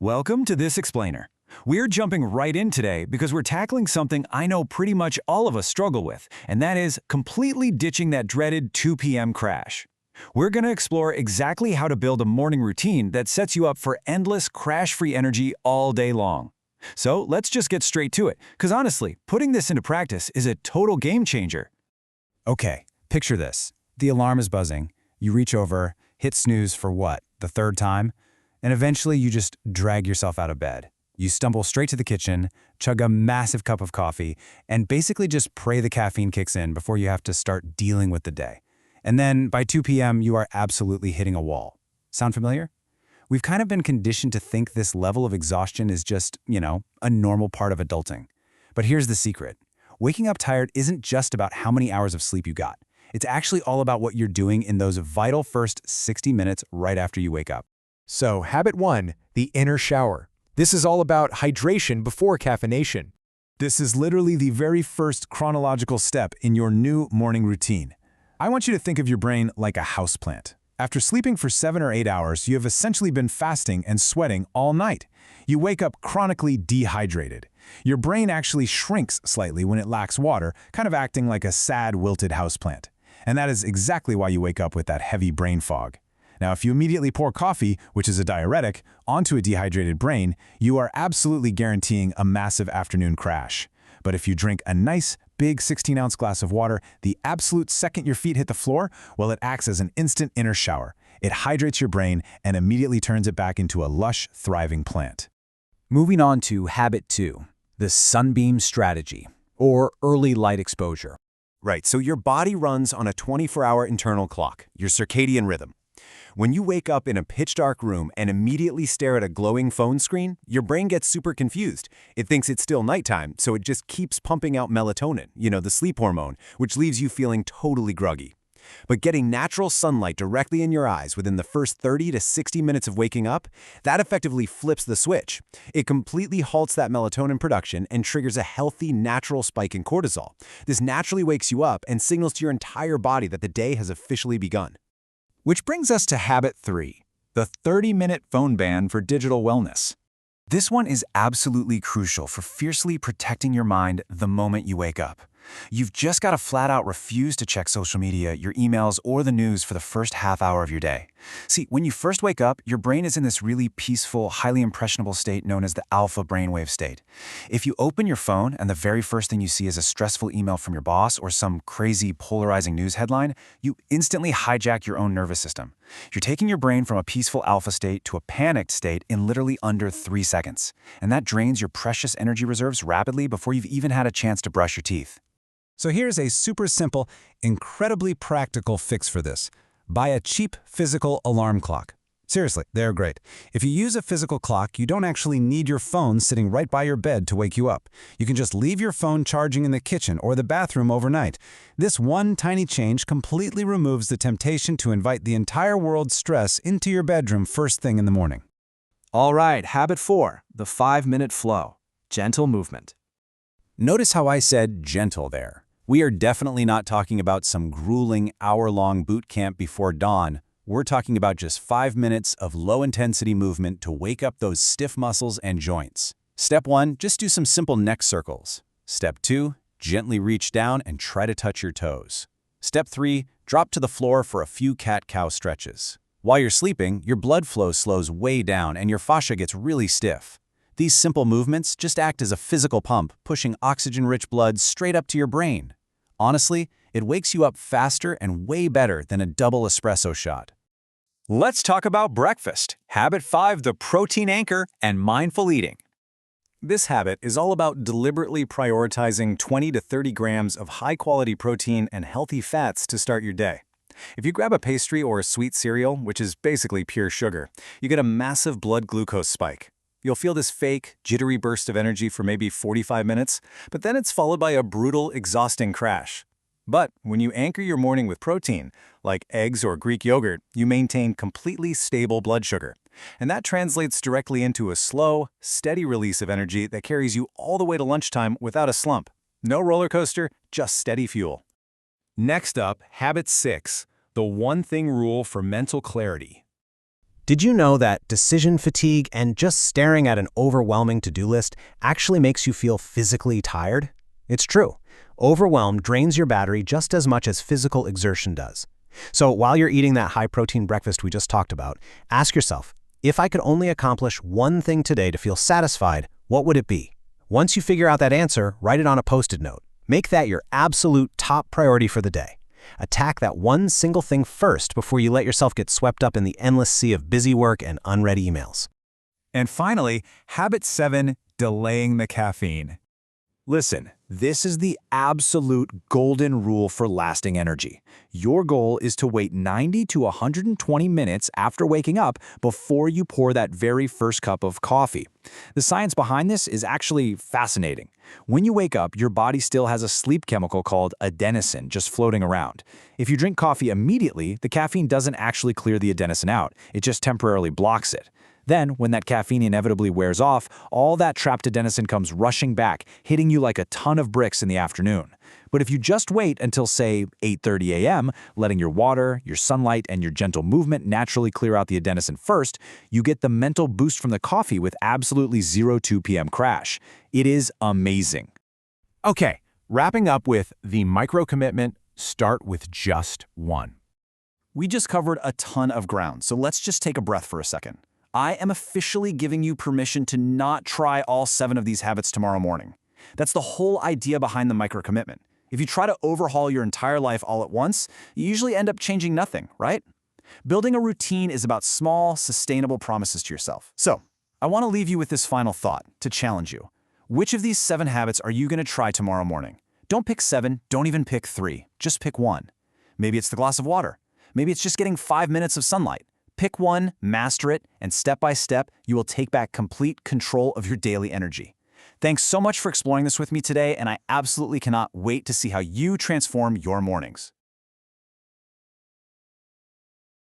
Welcome to This Explainer. We're jumping right in today because we're tackling something I know pretty much all of us struggle with, and that is completely ditching that dreaded 2 p.m. crash. We're going to explore exactly how to build a morning routine that sets you up for endless crash-free energy all day long. So let's just get straight to it, because honestly, putting this into practice is a total game changer. Okay, picture this. The alarm is buzzing. You reach over, hit snooze for what, the third time? And eventually you just drag yourself out of bed. You stumble straight to the kitchen, chug a massive cup of coffee, and basically just pray the caffeine kicks in before you have to start dealing with the day. And then by 2 p.m., you are absolutely hitting a wall. Sound familiar? We've kind of been conditioned to think this level of exhaustion is just, a normal part of adulting. But here's the secret. Waking up tired isn't just about how many hours of sleep you got. It's actually all about what you're doing in those vital first 60 minutes right after you wake up. So, habit 1, the inner shower. This is all about hydration before caffeination. This is literally the very first chronological step in your new morning routine. I want you to think of your brain like a houseplant. After sleeping for 7 or 8 hours, you have essentially been fasting and sweating all night. You wake up chronically dehydrated. Your brain actually shrinks slightly when it lacks water, kind of acting like a sad, wilted houseplant. And that is exactly why you wake up with that heavy brain fog. Now, if you immediately pour coffee, which is a diuretic, onto a dehydrated brain, you are absolutely guaranteeing a massive afternoon crash. But if you drink a nice, big 16-ounce glass of water, the absolute second your feet hit the floor, well, it acts as an instant inner shower. It hydrates your brain and immediately turns it back into a lush, thriving plant. Moving on to habit 2, the sunbeam strategy, or early light exposure. Right, so your body runs on a 24-hour internal clock, your circadian rhythm. When you wake up in a pitch-dark room and immediately stare at a glowing phone screen, your brain gets super confused. It thinks it's still nighttime, so it just keeps pumping out melatonin, the sleep hormone, which leaves you feeling totally groggy. But getting natural sunlight directly in your eyes within the first 30 to 60 minutes of waking up, that effectively flips the switch. It completely halts that melatonin production and triggers a healthy, natural spike in cortisol. This naturally wakes you up and signals to your entire body that the day has officially begun. Which brings us to habit 3, the 30-minute phone ban for digital wellness. This one is absolutely crucial for fiercely protecting your mind the moment you wake up. You've just got to flat out refuse to check social media, your emails, or the news for the first half hour of your day. See, when you first wake up, your brain is in this really peaceful, highly impressionable state known as the alpha brainwave state. If you open your phone and the very first thing you see is a stressful email from your boss or some crazy polarizing news headline, you instantly hijack your own nervous system. You're taking your brain from a peaceful alpha state to a panicked state in literally under 3 seconds. And that drains your precious energy reserves rapidly before you've even had a chance to brush your teeth. So here's a super simple, incredibly practical fix for this. Buy a cheap physical alarm clock. Seriously, they're great. If you use a physical clock, you don't actually need your phone sitting right by your bed to wake you up. You can just leave your phone charging in the kitchen or the bathroom overnight. This one tiny change completely removes the temptation to invite the entire world's stress into your bedroom first thing in the morning. All right, habit 4, the 5-minute flow, gentle movement. Notice how I said gentle there. We are definitely not talking about some grueling hour-long boot camp before dawn. We're talking about just 5 minutes of low-intensity movement to wake up those stiff muscles and joints. Step 1, just do some simple neck circles. Step 2, gently reach down and try to touch your toes. Step 3, drop to the floor for a few cat-cow stretches. While you're sleeping, your blood flow slows way down and your fascia gets really stiff. These simple movements just act as a physical pump, pushing oxygen-rich blood straight up to your brain. Honestly, it wakes you up faster and way better than a double espresso shot. Let's talk about breakfast. Habit 5, the protein anchor and mindful eating. This habit is all about deliberately prioritizing 20 to 30 grams of high-quality protein and healthy fats to start your day. If you grab a pastry or a sweet cereal, which is basically pure sugar, you get a massive blood glucose spike. You'll feel this fake, jittery burst of energy for maybe 45 minutes, but then it's followed by a brutal, exhausting crash. But when you anchor your morning with protein, like eggs or Greek yogurt, you maintain completely stable blood sugar. And that translates directly into a slow, steady release of energy that carries you all the way to lunchtime without a slump. No roller coaster, just steady fuel. Next up, habit 6, the one thing rule for mental clarity. Did you know that decision fatigue and just staring at an overwhelming to-do list actually makes you feel physically tired? It's true. Overwhelm drains your battery just as much as physical exertion does. So while you're eating that high-protein breakfast we just talked about, ask yourself, if I could only accomplish one thing today to feel satisfied, what would it be? Once you figure out that answer, write it on a Post-it note. Make that your absolute top priority for the day. Attack that one single thing first before you let yourself get swept up in the endless sea of busy work and unread emails. And finally, habit 7, delaying the caffeine. Listen, this is the absolute golden rule for lasting energy. Your goal is to wait 90 to 120 minutes after waking up before you pour that very first cup of coffee. The science behind this is actually fascinating. When you wake up, your body still has a sleep chemical called adenosine just floating around. If you drink coffee immediately, the caffeine doesn't actually clear the adenosine out. It just temporarily blocks it. Then, when that caffeine inevitably wears off, all that trapped adenosine comes rushing back, hitting you like a ton of bricks in the afternoon. But if you just wait until, say, 8:30 a.m., letting your water, your sunlight, and your gentle movement naturally clear out the adenosine first, you get the mental boost from the coffee with absolutely zero 2 p.m. crash. It is amazing. Okay, wrapping up with the micro-commitment, start with just one. We just covered a ton of ground, so let's just take a breath for a second. I am officially giving you permission to not try all 7 of these habits tomorrow morning. That's the whole idea behind the micro-commitment. If you try to overhaul your entire life all at once, you usually end up changing nothing, right? Building a routine is about small, sustainable promises to yourself. So, I want to leave you with this final thought to challenge you. Which of these 7 habits are you going to try tomorrow morning? Don't pick 7, don't even pick 3. Just pick one. Maybe it's the glass of water. Maybe it's just getting 5 minutes of sunlight. Pick one, master it, and step by step, you will take back complete control of your daily energy. Thanks so much for exploring this with me today, and I absolutely cannot wait to see how you transform your mornings.